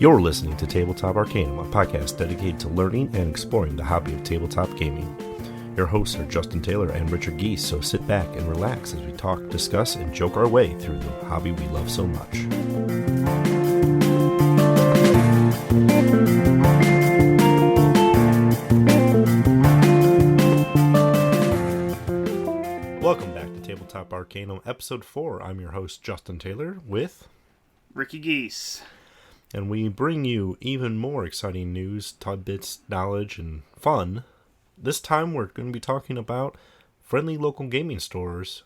You're listening to Tabletop Arcanum, a podcast dedicated to learning and exploring the hobby of tabletop gaming. Your hosts are Justin Taylor and Richard Geese, so sit back and relax as we talk, discuss, and joke our way through the hobby we love so much. Welcome back to Tabletop Arcanum, Episode 4. I'm your host, Justin Taylor, with Ricky Geese. And we bring you even more exciting news, tidbits, knowledge, and fun. This time we're going to be talking about friendly local gaming stores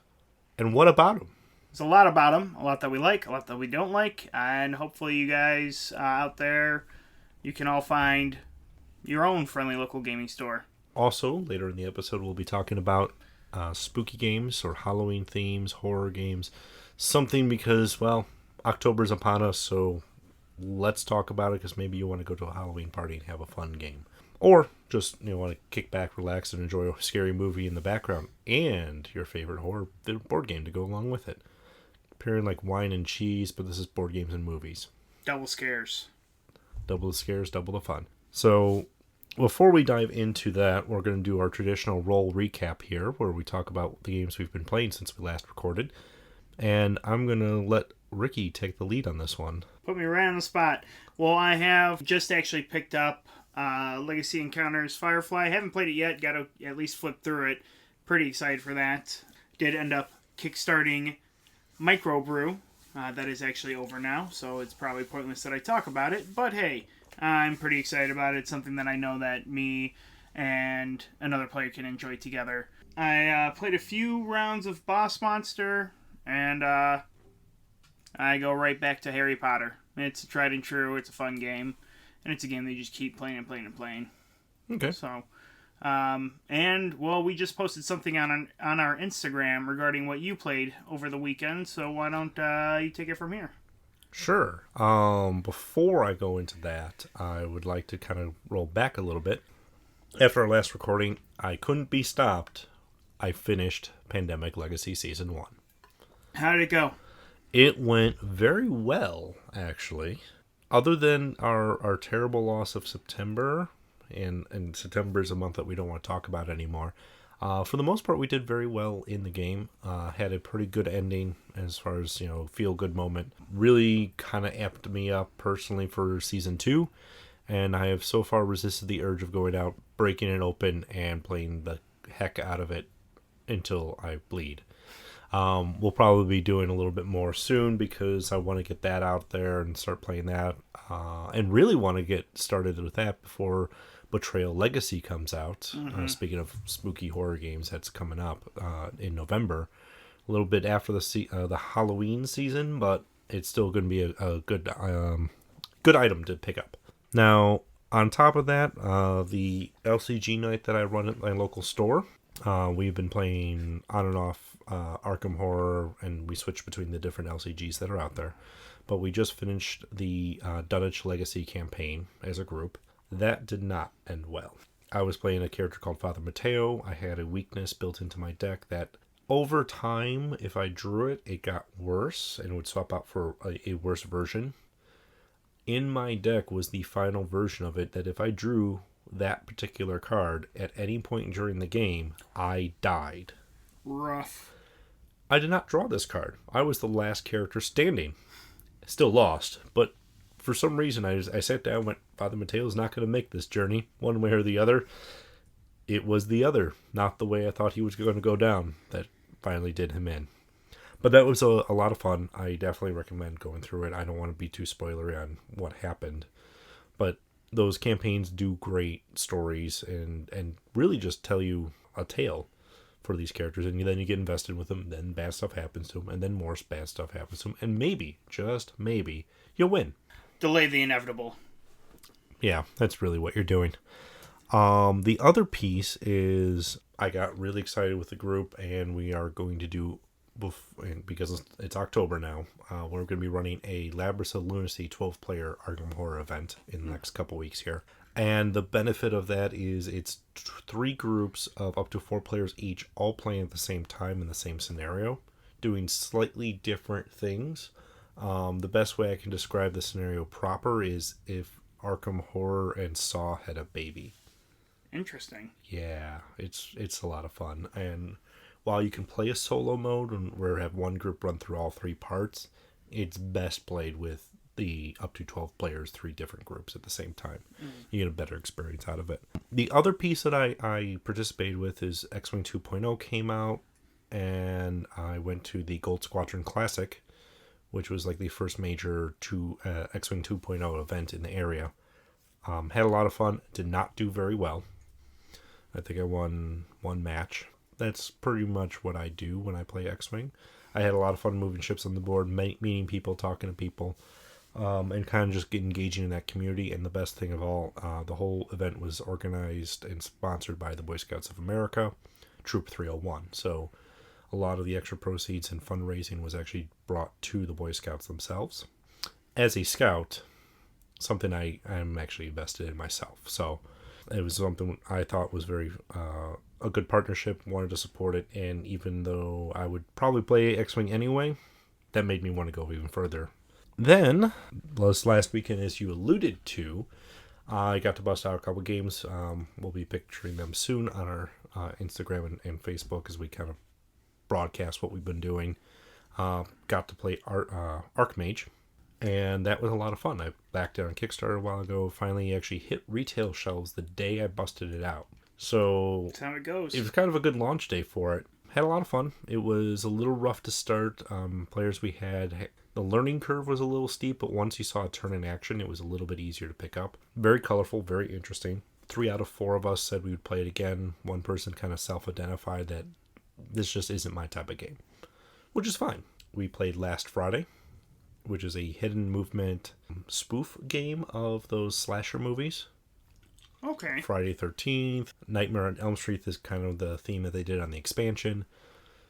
and what about them. There's a lot about them, a lot that we like, a lot that we don't like, and hopefully you guys out there, you can all find your own friendly local gaming store. Also, later in the episode, we'll be talking about spooky games or Halloween themes, horror games, something because, well, October's upon us, so let's talk about it because maybe you want to go to a Halloween party and have a fun game. Or just want to kick back, relax, and enjoy a scary movie in the background and your favorite horror board game to go along with it. Pairing like wine and cheese, but this is board games and movies. Double scares. Double the scares, double the fun. So before we dive into that, we're going to do our traditional roll recap here where we talk about the games we've been playing since we last recorded. And I'm going to let Ricky take the lead on this one. Put me right on the spot. Well, I have just actually picked up Legacy Encounters Firefly. Haven't played it yet. Got to at least flip through it. Pretty excited for that. Did end up kickstarting Microbrew. That is actually over now, so it's probably pointless that I talk about it. But hey, I'm pretty excited about it. It's something that I know that me and another player can enjoy together. I played a few rounds of Boss Monster, and I go right back to Harry Potter. It's tried and true. It's a fun game. And it's a game that you just keep playing and playing and playing. Okay. So, and, well, we just posted something on our Instagram regarding what you played over the weekend. So why don't you take it from here? Sure. Before I go into that, I would like to kind of roll back a little bit. After our last recording, I couldn't be stopped. I finished Pandemic Legacy Season 1. How did it go? It went very well, actually. Other than our terrible loss of September, and September is a month that we don't want to talk about anymore, for the most part, we did very well in the game. Had a pretty good ending as far as, feel-good moment. Really kind of amped me up personally for Season 2, and I have so far resisted the urge of going out, breaking it open, and playing the heck out of it until I bleed. We'll probably be doing a little bit more soon because I want to get that out there and start playing that. And really want to get started with that before Betrayal Legacy comes out. Mm-hmm. Speaking of spooky horror games, that's coming up in November. A little bit after the Halloween season, but it's still going to be a good item to pick up. Now, on top of that, the LCG night that I run at my local store, we've been playing on and off Arkham Horror, and we switch between the different LCGs that are out there. But we just finished the Dunwich Legacy campaign as a group. That did not end well. I was playing a character called Father Mateo. I had a weakness built into my deck that over time, if I drew it, it got worse and would swap out for a worse version. In my deck was the final version of it that if I drew that particular card at any point during the game, I died. Rough. I did not draw this card. I was the last character standing. Still lost, but for some reason I sat down and went, Father Mateo's not going to make this journey one way or the other. It was the other, not the way I thought he was going to go down, that finally did him in. But that was a lot of fun. I definitely recommend going through it. I don't want to be too spoilery on what happened, but those campaigns do great stories and really just tell you a tale for these characters, and then you get invested with them, then bad stuff happens to them, and then more bad stuff happens to them, and maybe, just maybe, you'll win. Delay the inevitable. Yeah, that's really what you're doing. The other piece is I got really excited with the group, and we are going to do, because it's October now, we're going to be running a Labyrinth of Lunacy 12-player Arkham Horror event in the next couple weeks here. And the benefit of that is it's 3 groups of up to 4 players each, all playing at the same time in the same scenario, doing slightly different things. The best way I can describe the scenario proper is if Arkham Horror and Saw had a baby. Interesting. Yeah, it's a lot of fun. And while you can play a solo mode where have one group run through all three parts, it's best played with the up to 12 players, three different groups at the same time. You get a better experience out of it. The other piece that I participated with is X-Wing 2.0 came out, and I went to the Gold Squadron Classic, which was like the first major X-Wing 2.0 event in the area. Had a lot of fun. Did not do very well. I think I won one match. That's pretty much what I do when I play X-Wing. I had a lot of fun moving ships on the board, meeting people, talking to people, and kind of just engaging in that community. And the best thing of all, the whole event was organized and sponsored by the Boy Scouts of America, Troop 301. So a lot of the extra proceeds and fundraising was actually brought to the Boy Scouts themselves. As a scout, something I'm actually invested in myself. So it was something I thought was very a good partnership, wanted to support it, and even though I would probably play X-Wing anyway, that made me want to go even further. Then, last weekend, as you alluded to, I got to bust out a couple games. We'll be picturing them soon on our Instagram and Facebook as we kind of broadcast what we've been doing. Got to play Archmage, and that was a lot of fun. I backed it on Kickstarter a while ago. Finally actually hit retail shelves the day I busted it out. So That's how it goes. It was kind of a good launch day for it. Had a lot of fun. It was a little rough to start. Players we had, the learning curve was a little steep, but once you saw a turn in action, it was a little bit easier to pick up. Very colorful, very interesting. 3 out of 4 of us said we would play it again. One person kind of self-identified that this just isn't my type of game, which is fine. We played last Friday, which is a hidden movement spoof game of those slasher movies. Okay. Friday 13th, Nightmare on Elm Street is kind of the theme that they did on the expansion.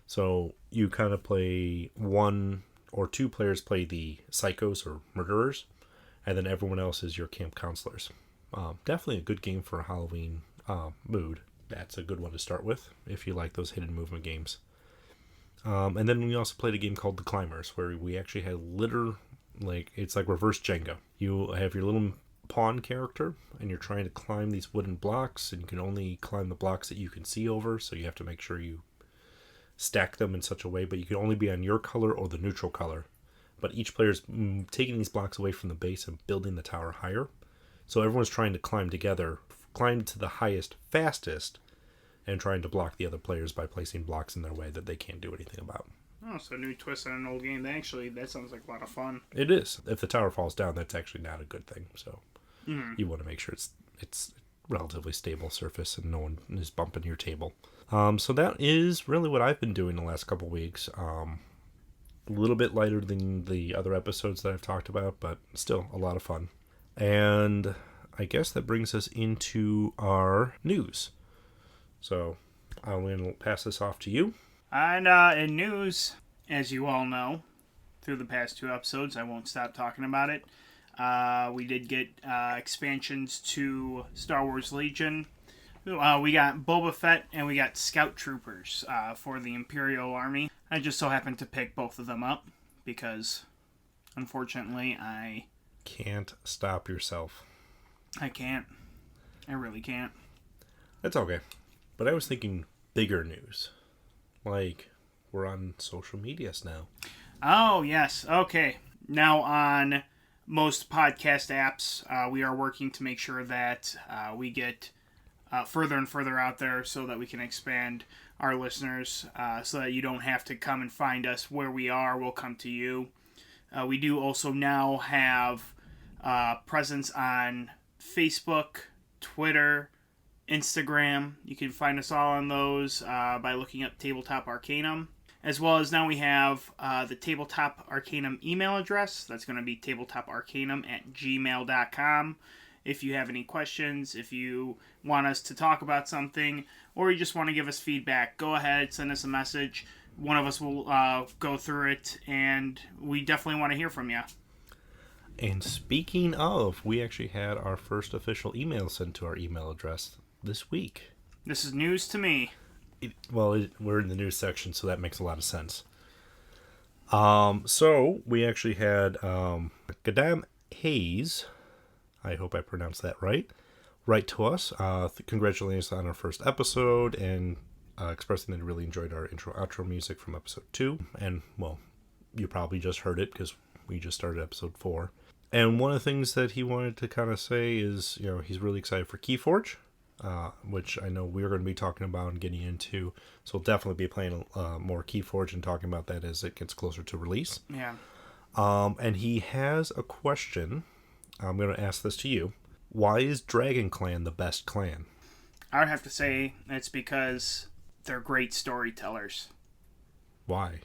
So you kind of play 1 or 2 players play the psychos or murderers, and then everyone else is your camp counselors. Definitely a good game for a Halloween mood. That's a good one to start with if you like those hidden movement games. And then we also played a game called The Climbers, where we actually had it's like reverse Jenga. You have your little pawn character, and you're trying to climb these wooden blocks, and you can only climb the blocks that you can see over, so you have to make sure you stack them in such a way, but you can only be on your color or the neutral color. But each player's taking these blocks away from the base and building the tower higher. So everyone's trying to climb together, climb to the highest, fastest, and trying to block the other players by placing blocks in their way that they can't do anything about. Oh, so a new twist on an old game. That sounds like a lot of fun. It is. If the tower falls down, that's actually not a good thing. So you want to make sure it's relatively stable surface and no one is bumping your table. So that is really what I've been doing the last couple weeks. A little bit lighter than the other episodes that I've talked about, but still a lot of fun. And I guess that brings us into our news. So I'm going to pass this off to you. And in news, as you all know, through the past 2 episodes, I won't stop talking about it. We did get expansions to Star Wars Legion. We got Boba Fett and we got Scout Troopers for the Imperial Army. I just so happened to pick both of them up because, unfortunately, I can't stop yourself. I can't. I really can't. That's okay. But I was thinking bigger news. Like, we're on social medias now. Oh, yes. Okay. Now on most podcast apps, we are working to make sure that we get further and further out there so that we can expand our listeners so that you don't have to come and find us where we are. We'll come to you. We do also now have presence on Facebook, Twitter, Instagram. You can find us all on those by looking up Tabletop Arcanum. As well as now we have the Tabletop Arcanum email address. That's going to be tabletoparcanum@gmail.com. If you have any questions, if you want us to talk about something, or you just want to give us feedback, go ahead, send us a message. One of us will go through it, and we definitely want to hear from you. And speaking of, we actually had our first official email sent to our email address this week. This is news to me. We're in the news section, so that makes a lot of sense. So we actually had Gadam Hayes, I hope I pronounced that right, write to us, congratulating us on our first episode and expressing that he really enjoyed our intro outro music from episode 2. And, well, you probably just heard it because we just started episode 4. And one of the things that he wanted to kind of say is, he's really excited for Keyforge, which I know we're going to be talking about and getting into. So we'll definitely be playing more Keyforge and talking about that as it gets closer to release. Yeah. And he has a question. I'm going to ask this to you. Why is Dragon Clan the best clan? I would have to say it's because they're great storytellers. Why?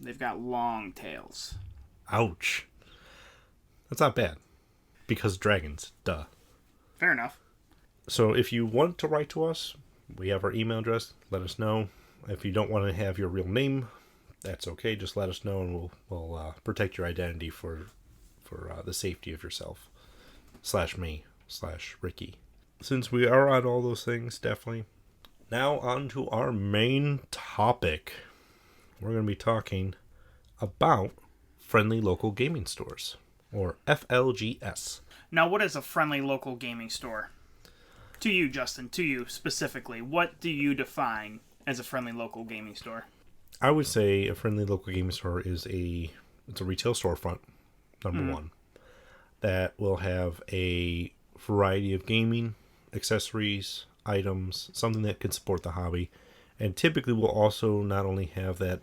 They've got long tails. Ouch. That's not bad. Because dragons, duh. Fair enough. So if you want to write to us, we have our email address. Let us know. If you don't want to have your real name, that's okay. Just let us know, and we'll protect your identity for the safety of yourself. /me /Ricky. Since we are on all those things, definitely. Now on to our main topic. We're going to be talking about friendly local gaming stores, or FLGS. Now, what is a friendly local gaming store? To you, Justin, to you specifically, what do you define as a friendly local gaming store? I would say a friendly local gaming store is a retail storefront, number one, that will have a variety of gaming accessories, items, something that can support the hobby, and typically will also not only have that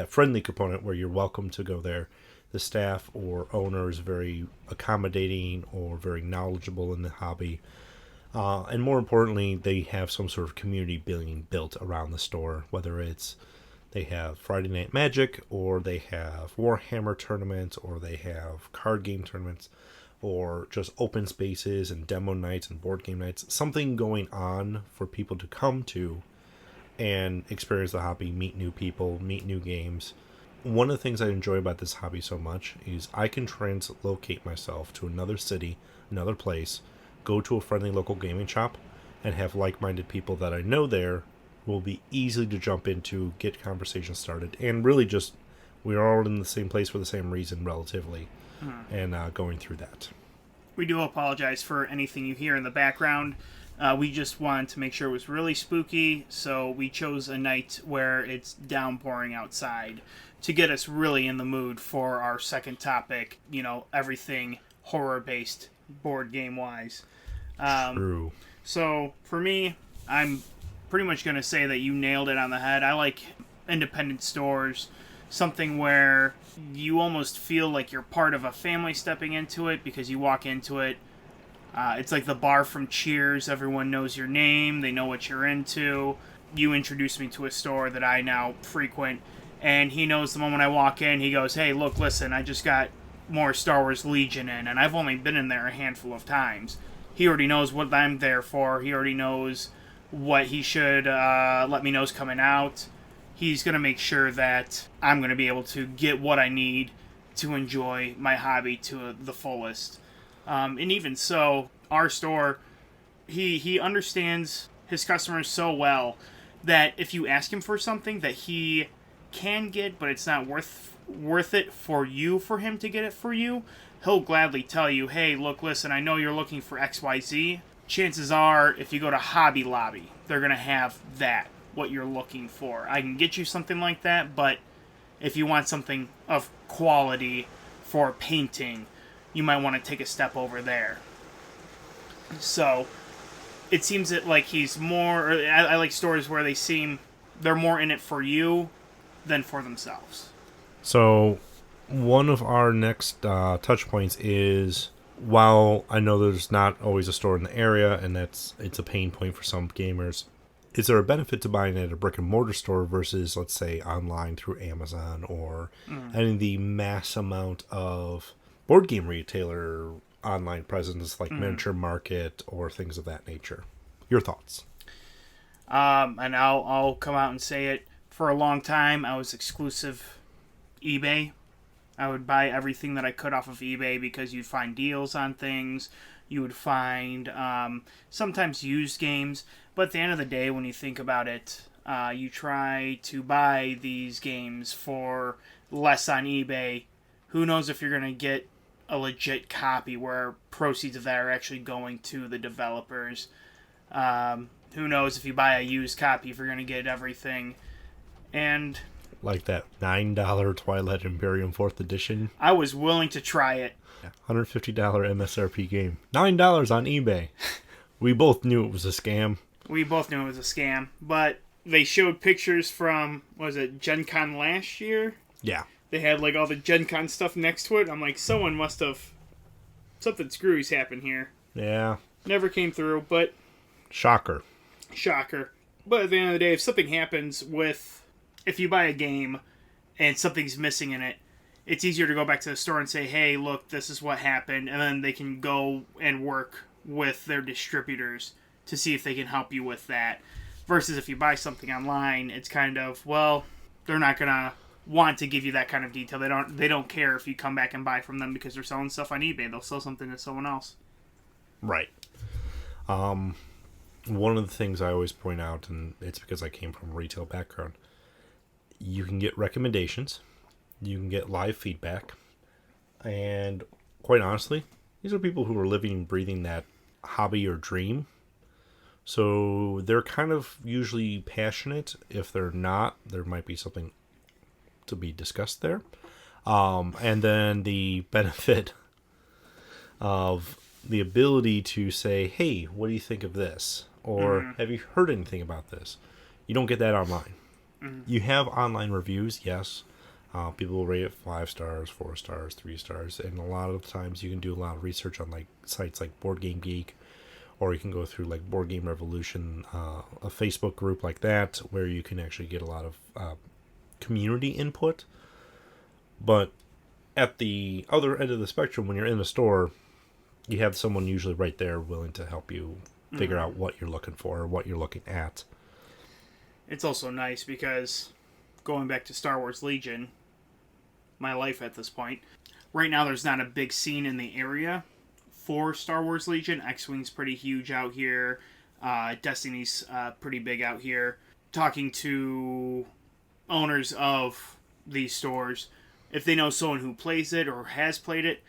friendly component where you're welcome to go there. The staff or owner is very accommodating or very knowledgeable in the hobby. And more importantly, they have some sort of community being built around the store, whether it's they have Friday Night Magic, or they have Warhammer tournaments, or they have card game tournaments, or just open spaces and demo nights and board game nights. Something going on for people to come to and experience the hobby, meet new people, meet new games. One of the things I enjoy about this hobby so much is I can translocate myself to another city, another place, go to a friendly local gaming shop, and have like-minded people that I know there will be easy to jump into, get conversations started, and really just we're all in the same place for the same reason relatively, and going through that. We do apologize for anything you hear in the background. We just wanted to make sure it was really spooky, so we chose a night where it's downpouring outside to get us really in the mood for our second topic, everything horror-based, board game-wise. True. So, for me, I'm pretty much going to say that you nailed it on the head. I like independent stores, something where you almost feel like you're part of a family stepping into it because you walk into it. It's like the bar from Cheers. Everyone knows your name. They know what you're into. You introduced me to a store that I now frequent, and he knows the moment I walk in, he goes, "Hey, look, listen, I just got more Star Wars Legion in, and I've only been in there a handful of times." He already knows what I'm there for. He already knows what he should let me know is coming out. He's going to make sure that I'm going to be able to get what I need to enjoy my hobby to the fullest. And even so, our store, he understands his customers so well that if you ask him for something that he can get, but it's not worth it for him to get it for you, he'll gladly tell you, "Hey, look, listen, I know you're looking for XYZ. Chances are, if you go to Hobby Lobby, they're going to have that, what you're looking for. I can get you something like that, but if you want something of quality for painting, you might want to take a step over there." So, it seems that like he's more... I like stores where they're more in it for you than for themselves. So, one of our next touch points is, while I know there's not always a store in the area, and it's a pain point for some gamers, is there a benefit to buying at a brick and mortar store versus, let's say, online through Amazon or any of the mass amount of board game retailer online presence like Miniature Market or things of that nature? Your thoughts? And I'll come out and say it. For a long time, I was exclusive eBay. I would buy everything that I could off of eBay because you'd find deals on things. You would find sometimes used games. But at the end of the day, when you think about it, you try to buy these games for less on eBay. Who knows if you're going to get a legit copy where proceeds of that are actually going to the developers. Who knows if you buy a used copy if you're going to get everything. And Like that $9 Twilight Imperium 4th edition. I was willing to try it. $150 MSRP game. $9 on eBay. We both knew it was a scam. We both knew it was a scam, but they showed pictures from, what was it, Gen Con last year? Yeah. They had like all the Gen Con stuff next to it. I'm like, someone must have, something screwy's happened here. Yeah. Never came through, but Shocker. But at the end of the day, if something happens if you buy a game and something's missing in it, it's easier to go back to the store and say, hey, look, this is what happened, and then they can go and work with their distributors to see if they can help you with that. Versus if you buy something online, it's kind of, well, they're not going to want to give you that kind of detail. They don't care if you come back and buy from them because they're selling stuff on eBay. They'll sell something to someone else. Right. One of the things I always point out, and it's because I came from a retail background, you can get recommendations, you can get live feedback, and quite honestly, these are people who are living and breathing that hobby or dream. So they're kind of usually passionate. If they're not, there might be something to be discussed there. And then the benefit of the ability to say, hey, what do you think of this? Or have you heard anything about this? You don't get that online. You have online reviews, yes. People will rate it 5 stars, 4 stars, 3 stars, and a lot of times you can do a lot of research on like sites like Board Game Geek, or you can go through like Board Game Revolution, a Facebook group like that, where you can actually get a lot of community input. But at the other end of the spectrum, when you're in a store, you have someone usually right there willing to help you figure out what you're looking for or what you're looking at. It's also nice because, going back to Star Wars Legion, my life at this point, right now there's not a big scene in the area for Star Wars Legion. X-Wing's pretty huge out here. Destiny's pretty big out here. Talking to owners of these stores, if they know someone who plays it or has played it,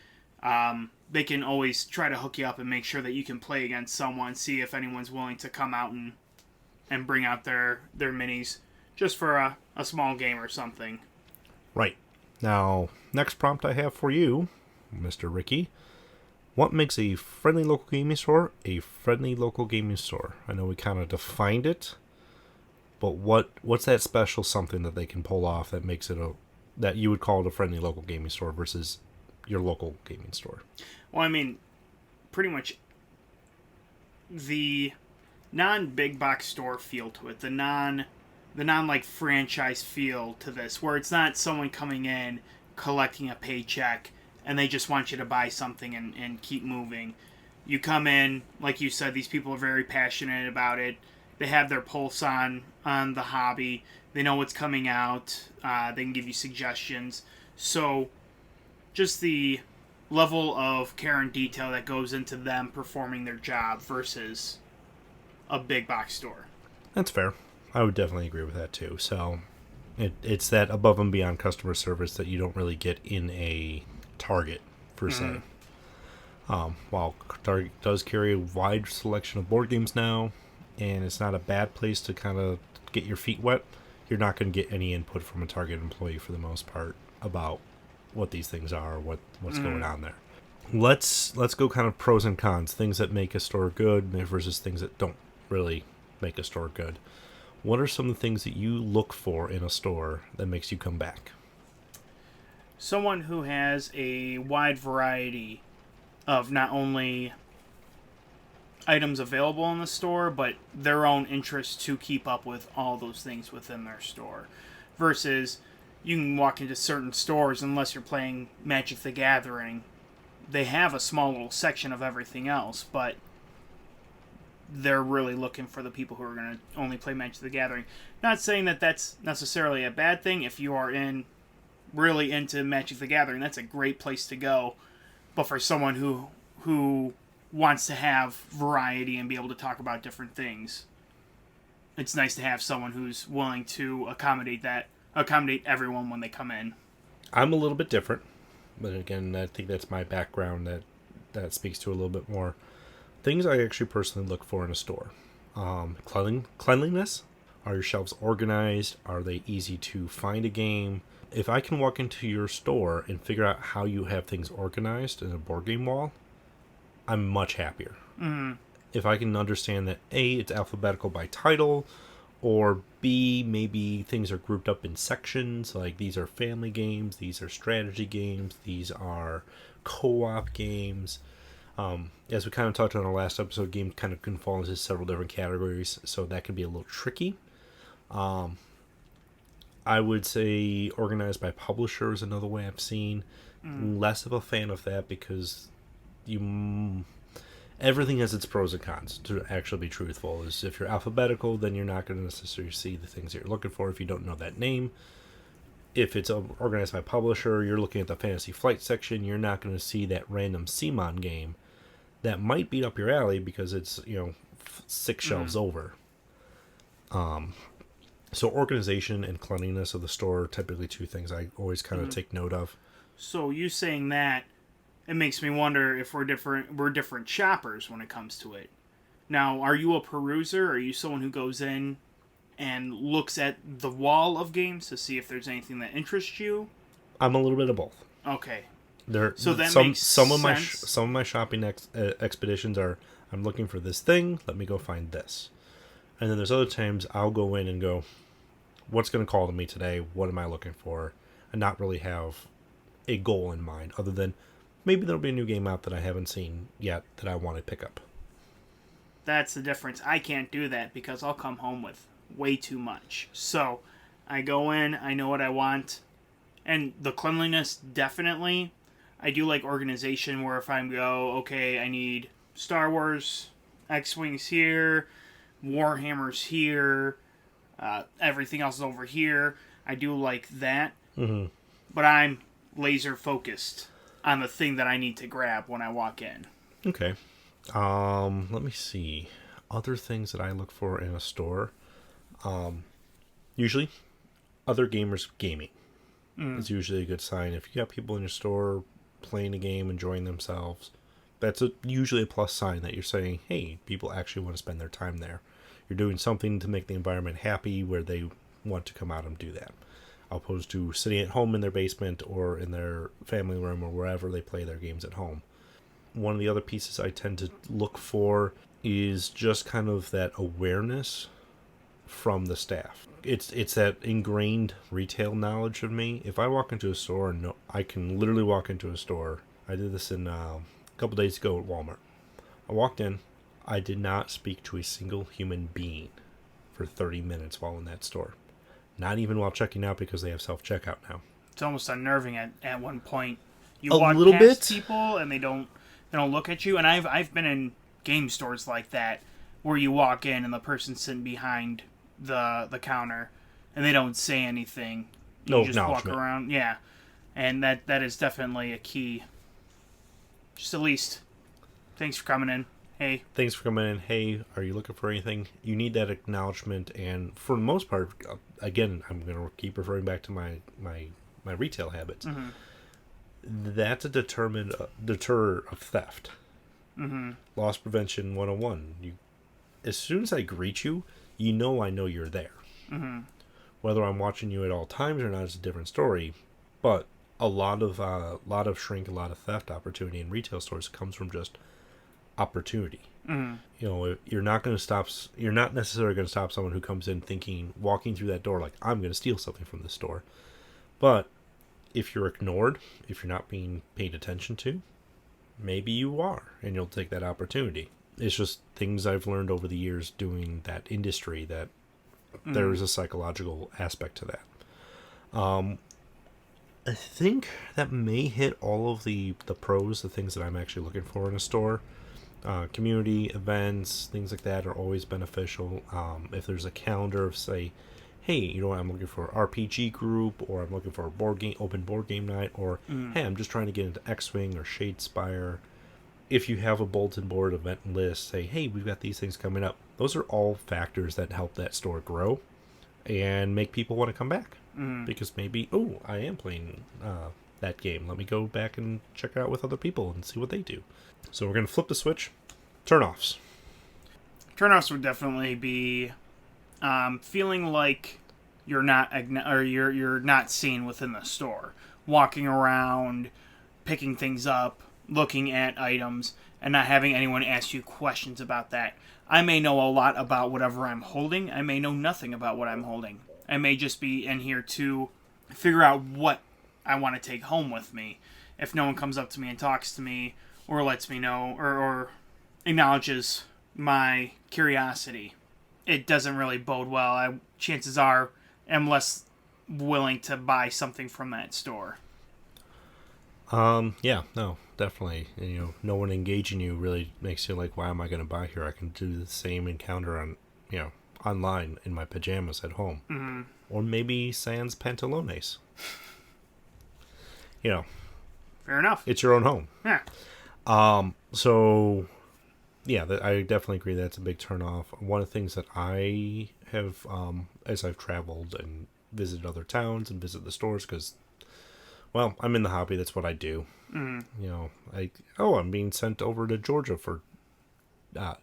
they can always try to hook you up and make sure that you can play against someone, see if anyone's willing to come out and bring out their minis just for a small game or something. Right. Now, next prompt I have for you, Mr. Ricky. What makes a friendly local gaming store a friendly local gaming store? I know we kind of defined it, but what's that special something that they can pull off that makes it that you would call it a friendly local gaming store versus your local gaming store? Well, I mean, pretty much the non-big box store feel to it, the non like franchise feel to this, where it's not someone coming in collecting a paycheck and they just want you to buy something and keep moving. You come in, like you said, these people are very passionate about it. They have their pulse on the hobby. They know what's coming out. They can give you suggestions. So just the level of care and detail that goes into them performing their job versus a big box store. That's fair. I would definitely agree with that too. So it's that above and beyond customer service that you don't really get in a Target per se. While Target does carry a wide selection of board games now, and it's not a bad place to kind of get your feet wet, you're not going to get any input from a Target employee for the most part about what these things are, what's going on there. Let's go kind of pros and cons, things that make a store good versus things that don't really make a store good. What are some of the things that you look for in a store that makes you come back? Someone who has a wide variety of not only items available in the store, but their own interest to keep up with all those things within their store. Versus, you can walk into certain stores, unless you're playing Magic the Gathering, they have a small little section of everything else, but they're really looking for the people who are going to only play Magic the Gathering. Not saying that that's necessarily a bad thing. If you are really into Magic the Gathering, that's a great place to go. But for someone who wants to have variety and be able to talk about different things, it's nice to have someone who's willing to accommodate everyone when they come in. I'm a little bit different, but again, I think that's my background that speaks to a little bit more things I actually personally look for in a store. Cleanliness. Are your shelves organized? Are they easy to find a game? If I can walk into your store and figure out how you have things organized in a board game wall, I'm much happier. Mm. If I can understand that A, it's alphabetical by title, or B, maybe things are grouped up in sections, like these are family games, these are strategy games, these are co-op games. As we kind of talked on our last episode, game kind of can fall into several different categories, so that can be a little tricky. I would say organized by publisher is another way I've seen. Less of a fan of that because everything has its pros and cons. To actually be truthful, is if you're alphabetical, then you're not going to necessarily see the things that you're looking for if you don't know that name. If it's organized by publisher, you're looking at the Fantasy Flight section, you're not going to see that random CMON game that might beat up your alley because it's 6 shelves over. So organization and cleanliness of the store are typically two things I always kind of take note of. So you saying that, it makes me wonder if we're different shoppers when it comes to it. Now, are you a peruser? Are you someone who goes in and looks at the wall of games to see if there's anything that interests you? I'm a little bit of both. Okay. So that some makes some of my sense. some of my shopping expeditions are I'm looking for this thing. Let me go find this. And then there's other times I'll go in and go, what's going to call to me today? What am I looking for? And not really have a goal in mind other than maybe there'll be a new game out that I haven't seen yet that I want to pick up. That's the difference. I can't do that because I'll come home with way too much. So I go in, I know what I want. And the cleanliness, definitely. I do like organization where if I go, okay, I need Star Wars, X-Wings here, Warhammer's here, everything else is over here. I do like that. Mm-hmm. But I'm laser focused on the thing that I need to grab when I walk in. Okay. Let me see. Other things that I look for in a store. Usually, other gamers gaming is usually a good sign. If you got people in your store playing a game, enjoying themselves, that's usually a plus sign that you're saying, hey, people actually want to spend their time there. You're doing something to make the environment happy where they want to come out and do that. Opposed to sitting at home in their basement or in their family room or wherever they play their games at home. One of the other pieces I tend to look for is just kind of that awareness from the staff. It's that ingrained retail knowledge of me. If I walk into a store and know, I can literally walk into a store. I did this in a couple days ago at Walmart. I walked in. I did not speak to a single human being for 30 minutes while in that store. Not even while checking out because they have self-checkout now. It's almost unnerving at one point. You A walk little past bit. people and they don't look at you. And I've been in game stores like that where you walk in and the person's sitting behind the counter and they don't say anything. No You just walk acknowledgement. around, yeah. And that is definitely a key. Just at least, thanks for coming in. Hey. Thanks for coming in. Hey, are you looking for anything? You need that acknowledgement, and for the most part, again, I'm going to keep referring back to my retail habits. Mm-hmm. That's a deter of theft. Mm-hmm. Loss prevention 101. As soon as I greet you, I know you're there. Mm-hmm. Whether I'm watching you at all times or not is a different story. But a lot of shrink, a lot of theft opportunity in retail stores comes from just opportunity. Mm-hmm. You're not necessarily going to stop someone who comes in walking through that door like, I'm going to steal something from this store. But if you're ignored, if you're not being paid attention to, maybe you are, and you'll take that opportunity. It's just things I've learned over the years doing that industry that there is a psychological aspect to that. I think that may hit all of the pros, the things that I'm actually looking for in a store. Community events, things like that are always beneficial. If there's a calendar of, say, hey, I'm looking for an RPG group, or I'm looking for a open board game night, or hey, I'm just trying to get into X-Wing or Shadespire. If you have a bulletin board event list, say, hey, we've got these things coming up. Those are all factors that help that store grow and make people want to come back. because maybe, oh, I am playing that game. Let me go back and check it out with other people and see what they do. So we're going to flip the switch. Turn-offs. Turnoffs would definitely be feeling like you're not you're not seen within the store, walking around, picking things up, looking at items, and not having anyone ask you questions about that. I may know a lot about whatever I'm holding. I may know nothing about what I'm holding. I may just be in here to figure out what I want to take home with me. If no one comes up to me and talks to me, or lets me know, or acknowledges my curiosity, it doesn't really bode well. Chances are I'm less willing to buy something from that store. Yeah, no, definitely. No one engaging you really makes you like, why am I going to buy here? I can do the same encounter on, online in my pajamas at home. Mm-hmm. Or maybe sans pantalones. Fair enough. It's your own home. Yeah. So, yeah, I definitely agree that's a big turnoff. One of the things that I have, as I've traveled and visited other towns and visit the stores, because, well, I'm in the hobby. That's what I do. I'm being sent over to Georgia for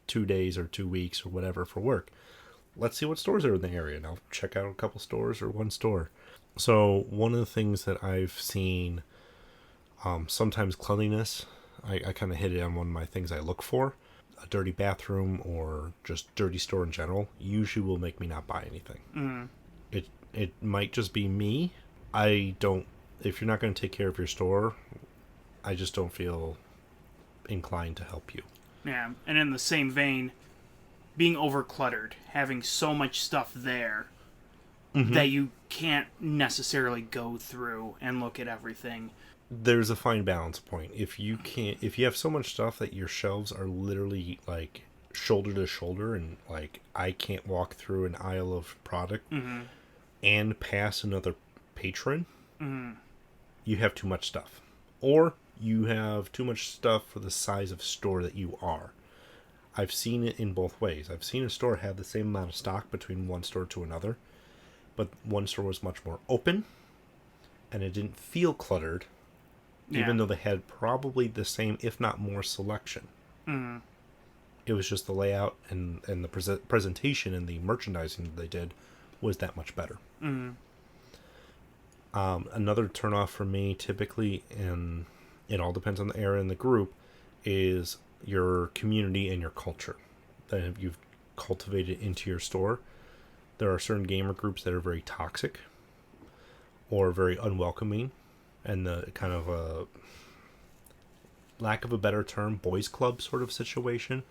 2 days or 2 weeks or whatever for work. Let's see what stores are in the area, and I'll check out a couple stores or one store. So one of the things that I've seen, sometimes cleanliness, I kind of hit it on one of my things I look for. A dirty bathroom or just dirty store in general usually will make me not buy anything. Mm-hmm. It might just be me. If you're not going to take care of your store, I just don't feel inclined to help you. Yeah, and in the same vein, being overcluttered, having so much stuff there that you can't necessarily go through and look at everything. There's a fine balance point. If you have so much stuff that your shelves are literally like shoulder to shoulder, and like I can't walk through an aisle of product and pass another patron, you have too much stuff. Or you have too much stuff for the size of store that you are. I've seen it in both ways. I've seen a store have the same amount of stock between one store to another, but one store was much more open, and it didn't feel cluttered, even though they had probably the same, if not more, selection. It was just the layout and the presentation and the merchandising that they did was that much better. Another turnoff for me, typically, and it all depends on the area and the group, is your community and your culture that you've cultivated into your store. There are certain gamer groups that are very toxic or very unwelcoming, and the kind of a lack of a better term, boys club sort of situation,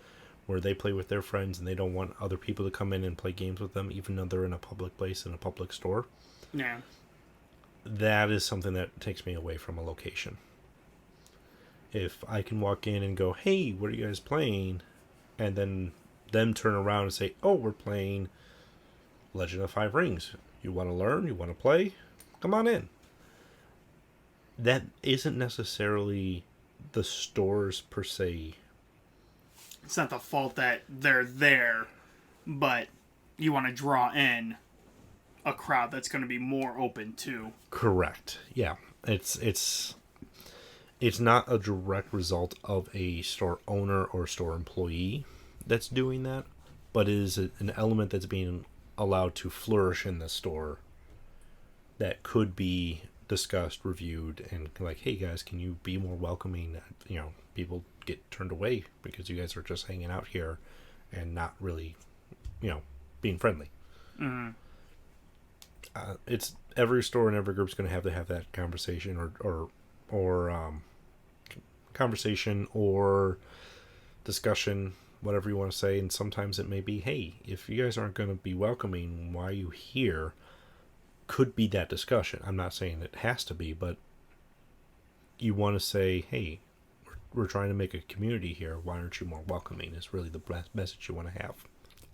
where they play with their friends and they don't want other people to come in and play games with them, even though they're in a public place, in a public store. Yeah. That is something that takes me away from a location. If I can walk in and go, hey, what are you guys playing? And then them turn around and say, oh, we're playing Legend of Five Rings. You want to learn? You want to play? Come on in. That isn't necessarily the stores per se. It's not the fault that they're there, but you want to draw in a crowd that's going to be more open to. Correct. Yeah. It's not a direct result of a store owner or store employee that's doing that, but it is an element that's being allowed to flourish in the store that could be discussed, reviewed, and like, hey guys, can you be more welcoming? People get turned away because you guys are just hanging out here and not really, being friendly. It's every store and every group's going to have that conversation or conversation or discussion, whatever you want to say. And sometimes it may be, hey, if you guys aren't going to be welcoming, why are you here? Could be that discussion. I'm not saying it has to be, but you want to say, hey, we're trying to make a community here. Why aren't you more welcoming? Is really the message you want to have.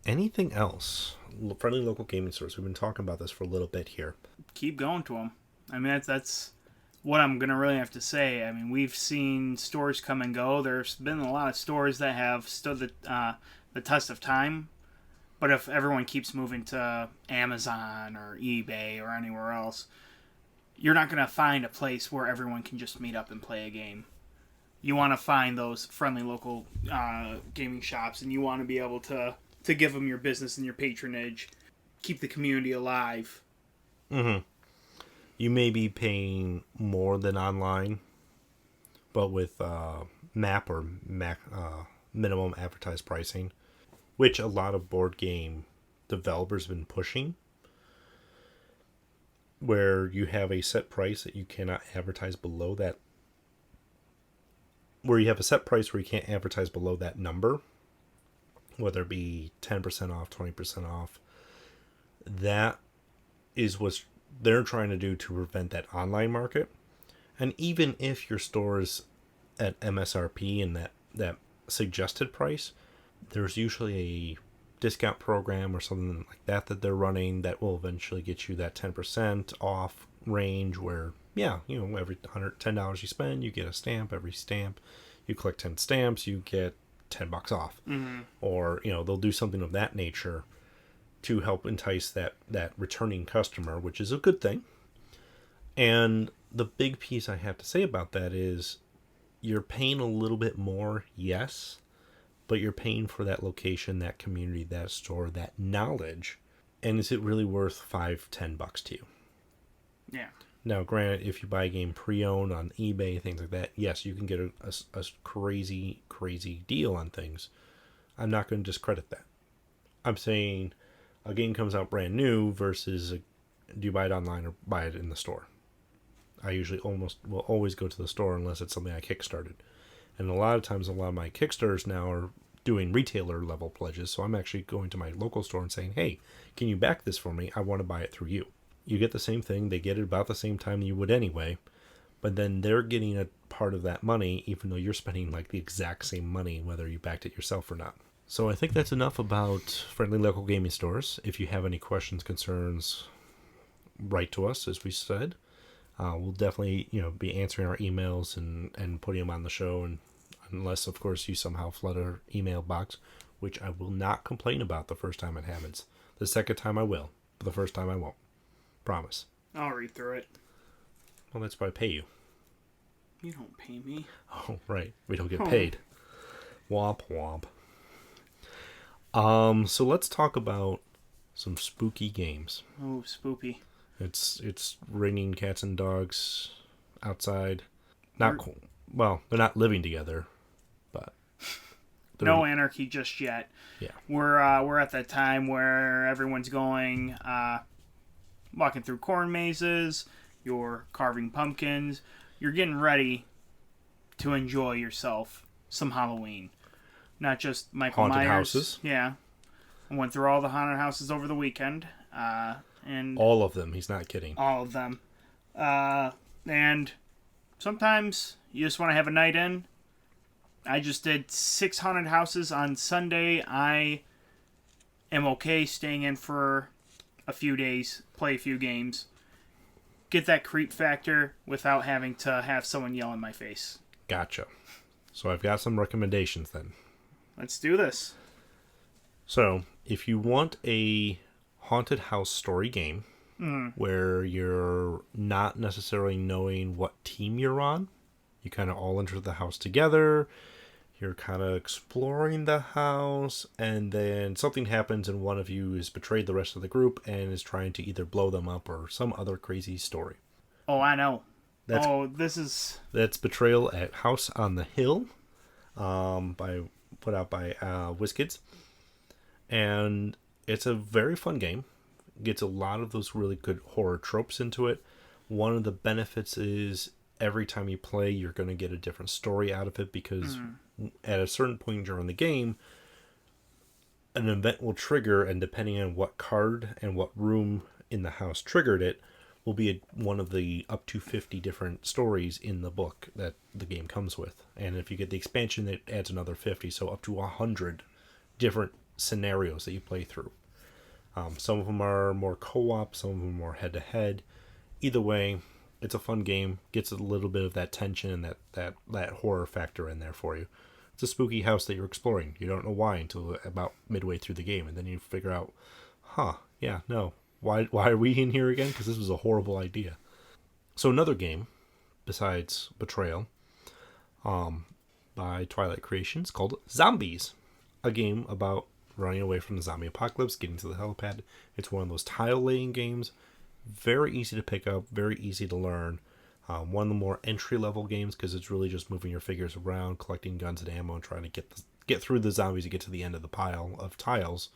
Anything else? Friendly local gaming stores. We've been talking about this for a little bit here. Keep going to them. I mean, that's what I'm going to really have to say. I mean, we've seen stores come and go. There's been a lot of stores that have stood the test of time. But if everyone keeps moving to Amazon or eBay or anywhere else, you're not going to find a place where everyone can just meet up and play a game. You want to find those friendly local gaming shops, and you want to be able to give them your business and your patronage, keep the community alive. Mm-hmm. You may be paying more than online, but with MAP or minimum advertised pricing, which a lot of board game developers have been pushing, where you have a set price that you cannot advertise below that, where you have a set price where you can't advertise below that number, whether it be 10% off, 20% off. That is what they're trying to do to prevent that online market. And even if your store is at MSRP and that suggested price, there's usually a discount program or something like that they're running that will eventually get you that 10% off range where, yeah, every $110 you spend, you get a stamp. Every stamp, you collect 10 stamps, you get $10 off. Mm-hmm. Or, they'll do something of that nature to help entice that returning customer, which is a good thing. And the big piece I have to say about that is you're paying a little bit more, yes, but you're paying for that location, that community, that store, that knowledge. And is it really worth $5-10 to you? Yeah. Now, granted, if you buy a game pre-owned on eBay, things like that, yes, you can get a crazy, crazy deal on things. I'm not going to discredit that. I'm saying a game comes out brand new versus do you buy it online or buy it in the store? I usually will always go to the store unless it's something I kickstarted. And a lot of times, a lot of my Kickstarters now are doing retailer level pledges. So I'm actually going to my local store and saying, hey, can you back this for me? I want to buy it through you. You get the same thing. They get it about the same time you would anyway. But then they're getting a part of that money, even though you're spending like the exact same money, whether you backed it yourself or not. So I think that's enough about friendly local gaming stores. If you have any questions, concerns, write to us, as we said. We'll definitely, be answering our emails and putting them on the show, and unless, of course, you somehow flood our email box, which I will not complain about the first time it happens. The second time I will, but the first time I won't. Promise. I'll read through it. Well, that's why I pay you. You don't pay me. Oh, right. We don't get paid. Womp womp. So let's talk about some spooky games. Oh, spoopy. It's raining cats and dogs outside. Not cool. Well, they're not living together, but no anarchy just yet. Yeah, we're at that time where everyone's going walking through corn mazes. You're carving pumpkins. You're getting ready to enjoy yourself some Halloween, not just Michael haunted Myers. Houses. Yeah, I went through all the haunted houses over the weekend. And all of them. He's not kidding. All of them. And sometimes you just want to have a night in. I just did 6 haunted houses on Sunday. I am okay staying in for a few days, play a few games, get that creep factor without having to have someone yell in my face. Gotcha. So I've got some recommendations then. Let's do this. So if you want a haunted house story game where you're not necessarily knowing what team you're on, you kind of all enter the house together, you're kind of exploring the house, and then something happens and one of you has betrayed the rest of the group and is trying to either blow them up or some other crazy story. Oh, I know. That's Betrayal at House on the Hill, put out by WizKids. And it's a very fun game. Gets a lot of those really good horror tropes into it. One of the benefits is every time you play, you're going to get a different story out of it, because at a certain point during the game, an event will trigger, and depending on what card and what room in the house triggered it, will be one of the up to 50 different stories in the book that the game comes with. And if you get the expansion, it adds another 50, so up to 100 different scenarios that you play through. Some of them are more co-op, some of them are more head-to-head. Either way, it's a fun game. Gets a little bit of that tension and that horror factor in there for you. It's a spooky house that you're exploring. You don't know why until about midway through the game, and then you figure out, yeah, no, why are we in here again? Because this was a horrible idea. So another game, besides Betrayal, by Twilight Creations, called Zombies, a game about running away from the zombie apocalypse, getting to the helipad. It's one of those tile laying games. Very easy to pick up, very easy to learn. One of the more entry level games because it's really just moving your figures around, collecting guns and ammo, and trying to get through the zombies to get to the end of the pile of tiles,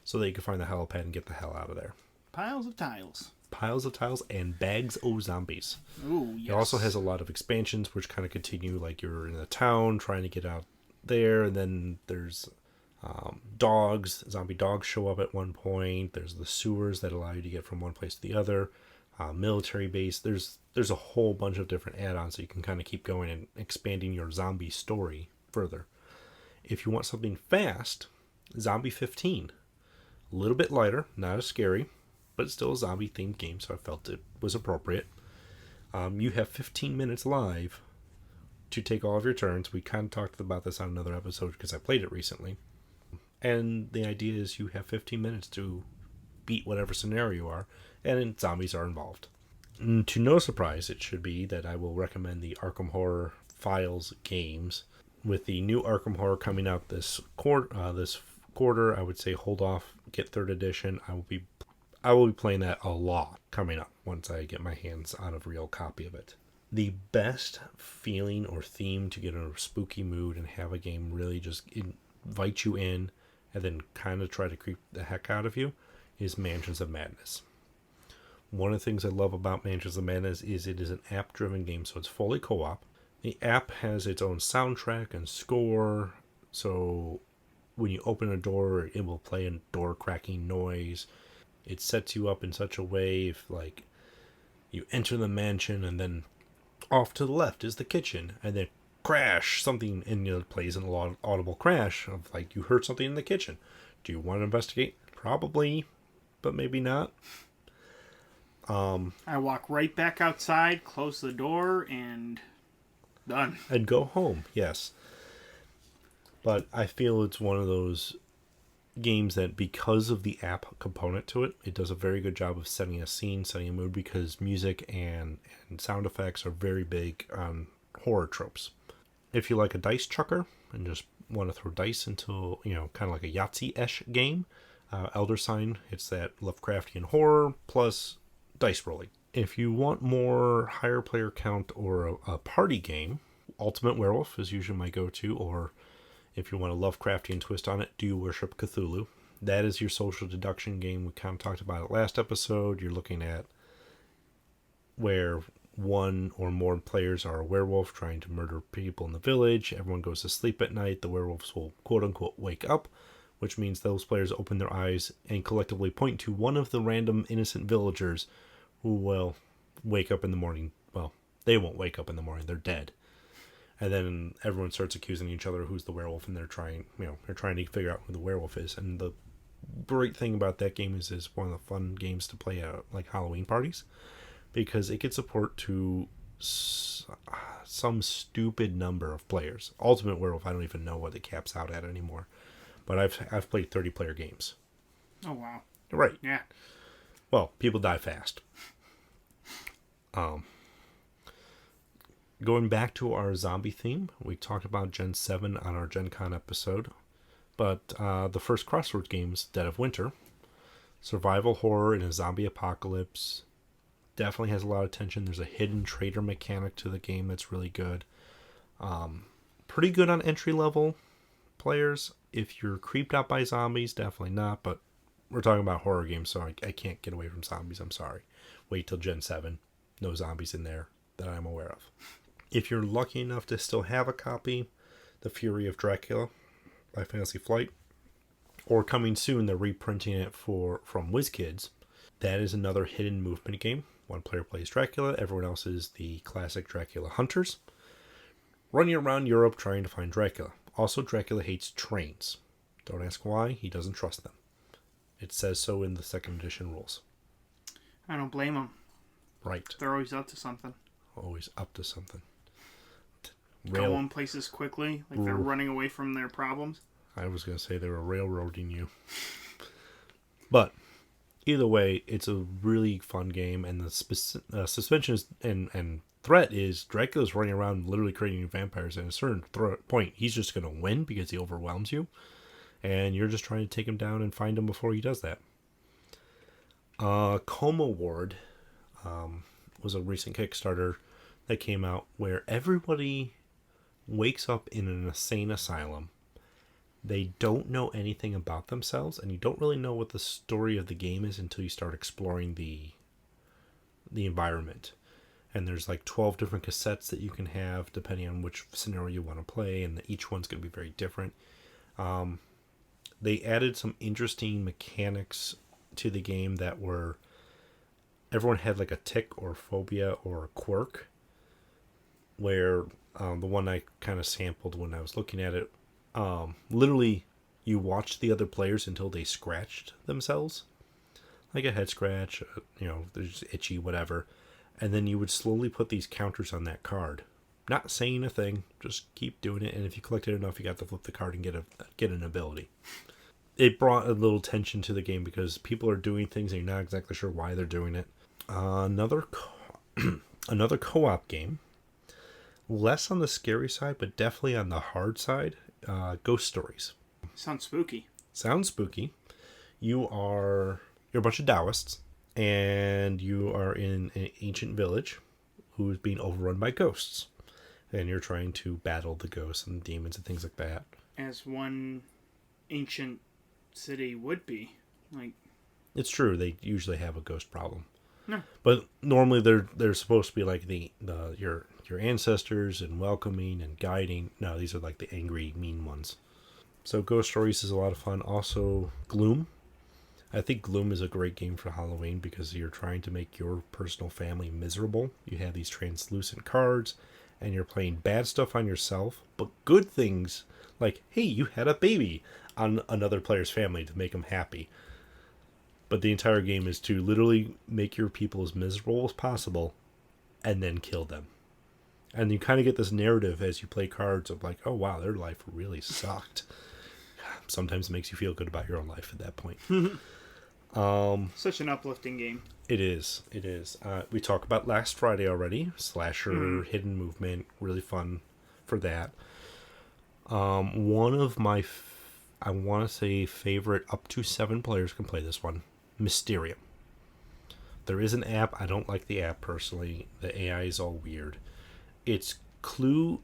so that you can find the helipad and get the hell out of there. Piles of tiles. Piles of tiles and bags of zombies. Ooh, yes. It also has a lot of expansions which kind of continue, like you're in a town trying to get out there, and then there's dogs. Zombie dogs show up at one point. There's the sewers that allow you to get from one place to the other. Military base. There's a whole bunch of different add-ons, so you can kind of keep going and expanding your zombie story further. If you want something fast, Zombie 15. A little bit lighter, not as scary, but still a zombie-themed game, so I felt it was appropriate. You have 15 minutes live to take all of your turns. We kind of talked about this on another episode because I played it recently. And the idea is you have 15 minutes to beat whatever scenario you are, and zombies are involved. And to no surprise, it should be that I will recommend the Arkham Horror Files games. With the new Arkham Horror coming out this quarter, I would say hold off, get 3rd edition. I will be playing that a lot coming up once I get my hands on a real copy of it. The best feeling or theme to get in a spooky mood and have a game really just invite you in and then kind of try to creep the heck out of you is Mansions of Madness. One of the things I love about Mansions of Madness is it is an app-driven game, so it's fully co-op. The app has its own soundtrack and score, so when you open a door, it will play a door cracking noise. It sets you up in such a way if, like, you enter the mansion and then off to the left is the kitchen, and then crash something, and it plays an audible crash of, like, you heard something in the kitchen. Do you want to investigate? Probably, but maybe not. I walk right back outside, close the door, and done. And go home, yes. But I feel it's one of those games that, because of the app component to it, it does a very good job of setting a scene, setting a mood, because music and sound effects are very big on horror tropes. If you like a dice chucker and just want to throw dice into, kind of like a Yahtzee-ish game, Elder Sign, it's that Lovecraftian horror plus dice rolling. If you want more higher player count or a party game, Ultimate Werewolf is usually my go-to, or if you want a Lovecraftian twist on it, Do You Worship Cthulhu? That is your social deduction game. We kind of talked about it last episode. You're looking at where one or more players are a werewolf trying to murder people in the village. Everyone goes to sleep at night. The werewolves will, quote-unquote, wake up, which means those players open their eyes and collectively point to one of the random innocent villagers who will wake up in the morning. Well, they won't wake up in the morning. They're dead. And then everyone starts accusing each other who's the werewolf, and they're trying to figure out who the werewolf is. And the great thing about that game is it's one of the fun games to play at, like, Halloween parties, because it can support to some stupid number of players. Ultimate Werewolf, I don't even know what it caps out at anymore, but I've played 30-player games. Oh wow! Right? Yeah. Well, people die fast. Going back to our zombie theme, we talked about Gen 7 on our Gen Con episode, but the first Crossroads games, Dead of Winter, survival horror in a zombie apocalypse, definitely has a lot of tension. There's a hidden traitor mechanic to the game that's really good. Pretty good on entry-level players. If you're creeped out by zombies, definitely not, but we're talking about horror games, so I can't get away from zombies, I'm sorry. Wait till Gen 7. No zombies in there that I'm aware of. If you're lucky enough to still have a copy, The Fury of Dracula by Fantasy Flight, or coming soon, they're reprinting it from WizKids. That is another hidden movement game. One player plays Dracula, everyone else is the classic Dracula hunters, running around Europe trying to find Dracula. Also, Dracula hates trains. Don't ask why, he doesn't trust them. It says so in the 2nd edition rules. I don't blame them. Right. They're always up to something. Always up to something. rail. Going places quickly, like they're running away from their problems. I was going to say they were railroading you. But either way, it's a really fun game, and the suspension is, and threat is Dracula's running around literally creating new vampires. At a certain point, he's just going to win because he overwhelms you, and you're just trying to take him down and find him before he does that. Coma Ward was a recent Kickstarter that came out where everybody wakes up in an insane asylum. They don't know anything about themselves, and you don't really know what the story of the game is until you start exploring the environment. And there's like 12 different cassettes that you can have depending on which scenario you want to play, and each one's going to be very different. They added some interesting mechanics to the game that were, everyone had like a tick or phobia or a quirk, where the one I kind of sampled when I was looking at it, literally you watched the other players until they scratched themselves, like a head scratch, there's itchy, whatever, and then you would slowly put these counters on that card, not saying a thing, just keep doing it, and if you collected enough, you got to flip the card and get an ability. It brought a little tension to the game because people are doing things and you're not exactly sure why they're doing it. Another co-op game, less on the scary side, but definitely on the hard side. Ghost Stories. Sounds spooky. Sounds spooky. You're a bunch of Taoists, and you are in an ancient village who is being overrun by ghosts, and you're trying to battle the ghosts and demons and things like that. As one ancient city would be, like. It's true. They usually have a ghost problem. No. But normally they're supposed to be like your ancestors and welcoming and guiding. No, these are like the angry, mean ones. So Ghost Stories is a lot of fun. Also, Gloom. I think Gloom is a great game for Halloween because you're trying to make your personal family miserable. You have these translucent cards, and you're playing bad stuff on yourself, but good things like, hey, you had a baby on another player's family to make them happy. But the entire game is to literally make your people as miserable as possible and then kill them. And you kind of get this narrative as you play cards of like, oh, wow, their life really sucked. Sometimes it makes you feel good about your own life at that point. Such an uplifting game. It is. It is. We talked about last Friday already. Slasher, hidden movement, really fun for that. One of my, I want to say, favorite, up to 7 players can play this one. Mysterium. There is an app. I don't like the app personally. The AI is all weird. It's Clue.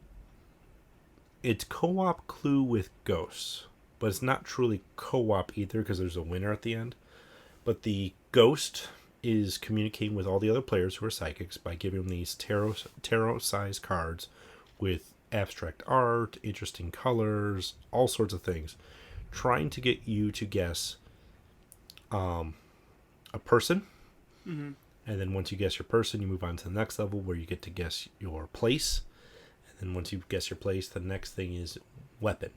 It's co-op Clue with ghosts, but it's not truly co-op either because there's a winner at the end. But the ghost is communicating with all the other players who are psychics by giving them these tarot-sized cards with abstract art, interesting colors, all sorts of things, trying to get you to guess a person. Mm-hmm. And then once you guess your person, you move on to the next level where you get to guess your place. And then once you guess your place, the next thing is weapon.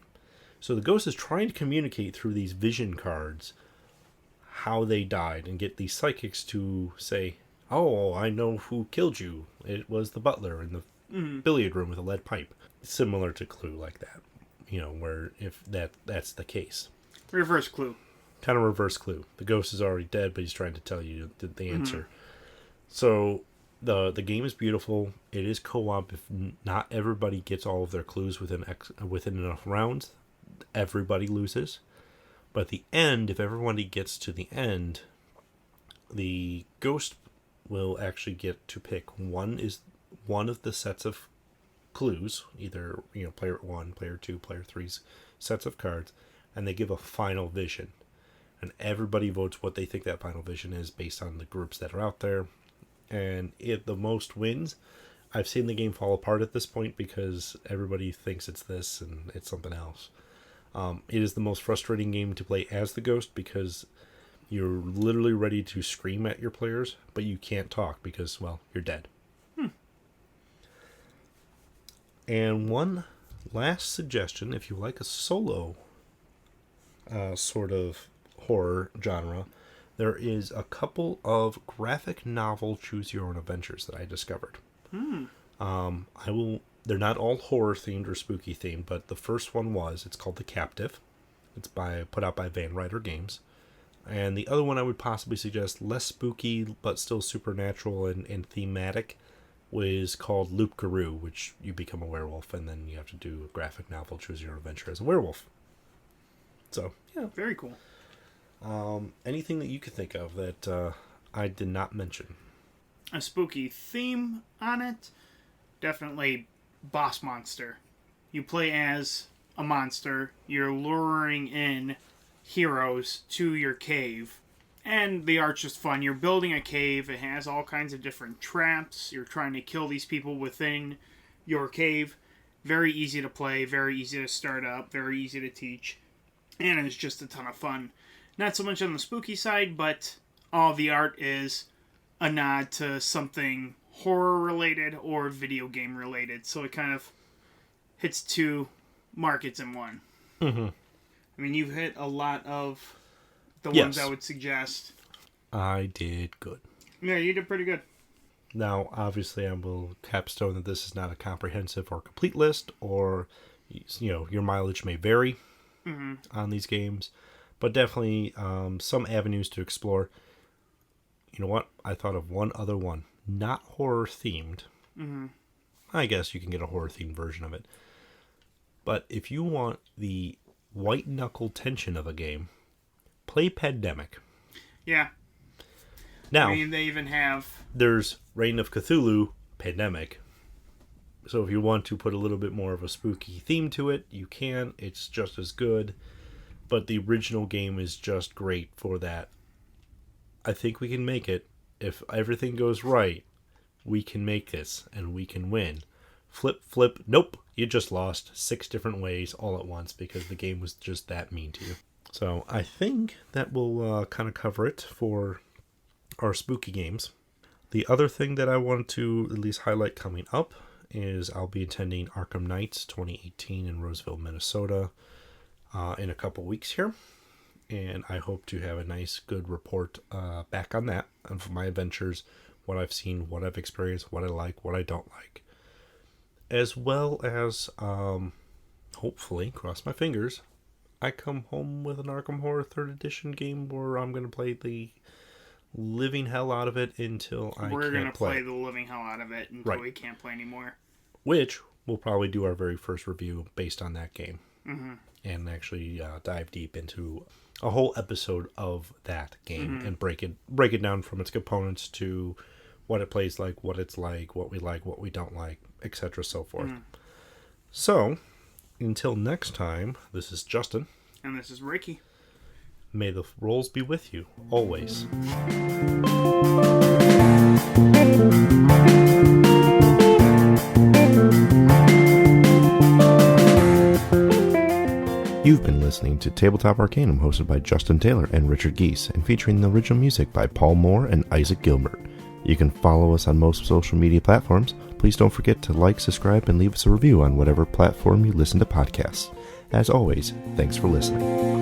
So the ghost is trying to communicate through these vision cards how they died and get these psychics to say, oh, I know who killed you. It was the butler in the billiard room with a lead pipe. Similar to Clue like that. Where if that's the case. Reverse Clue. Kind of reverse Clue. The ghost is already dead, but he's trying to tell you the answer. So the game is beautiful. It is co-op. If not everybody gets all of their clues within enough rounds, everybody loses. But at the end, if everybody gets to the end, the ghost will actually get to pick one of the sets of clues, either player 1, player 2, player 3's sets of cards, and they give a final vision. And everybody votes what they think that final vision is based on the groups that are out there. And if the most wins, I've seen the game fall apart at this point because everybody thinks it's this and it's something else. It is the most frustrating game to play as the ghost because you're literally ready to scream at your players, but you can't talk because, well, you're dead. And one last suggestion, if you like a solo sort of horror genre, there is a couple of graphic novel choose your own adventures that I discovered. I will They're not all horror themed or spooky themed, but the first one was. It's called The Captive. It's put out by Van Ryder Games. And the other one I would possibly suggest, less spooky but still supernatural and thematic, was called Loup Garou, which you become a werewolf and then you have to do a graphic novel, choose your adventure as a werewolf. So, yeah. Very cool. Anything that you could think of that I did not mention? A spooky theme on it? Definitely Boss Monster. You play as a monster. You're luring in heroes to your cave. And the art's just fun. You're building a cave. It has all kinds of different traps. You're trying to kill these people within your cave. Very easy to play. Very easy to start up. Very easy to teach. And it's just a ton of fun. Not so much on the spooky side, but all the art is a nod to something horror related or video game related. So it kind of hits two markets in one. Mm-hmm. I mean, you've hit a lot of the Yes. ones I would suggest. I did good. Yeah, you did pretty good. Now, obviously, I will capstone that this is not a comprehensive or complete list, or, your mileage may vary on these games, but definitely some avenues to explore. You know what? I thought of one other one, not horror themed. Mm-hmm. I guess you can get a horror themed version of it. But if you want the white knuckle tension of a game, play Pandemic. Yeah. Now, I mean, they even have... there's Reign of Cthulhu, Pandemic. So if you want to put a little bit more of a spooky theme to it, you can. It's just as good. But the original game is just great for that. I think we can make it. If everything goes right, we can make this and we can win. Flip. Nope. You just lost 6 different ways all at once because the game was just that mean to you. So I think that will kind of cover it for our spooky games. The other thing that I want to at least highlight coming up is I'll be attending Arkham Nights 2018 in Roseville, Minnesota in a couple weeks here. And I hope to have a nice, good report back on that and for my adventures, what I've seen, what I've experienced, what I like, what I don't like. As well as, hopefully, cross my fingers, I come home with an Arkham Horror 3rd Edition game where I'm going to play the living hell out of it until I can't play. We're going to play the living hell out of it until we can't play anymore. Which, we'll probably do our very first review based on that game. Mm-hmm. And actually dive deep into a whole episode of that game and break it down from its components to what it plays like, what it's like, what we don't like, etc. so forth. So, until next time, this is Justin. And this is Ricky. May the rolls be with you, always. You've been listening to Tabletop Arcanum, hosted by Justin Taylor and Richard Geese, and featuring the original music by Paul Moore and Isaac Gilbert. You can follow us on most social media platforms. Please don't forget to like, subscribe, and leave us a review on whatever platform you listen to podcasts. As always, thanks for listening.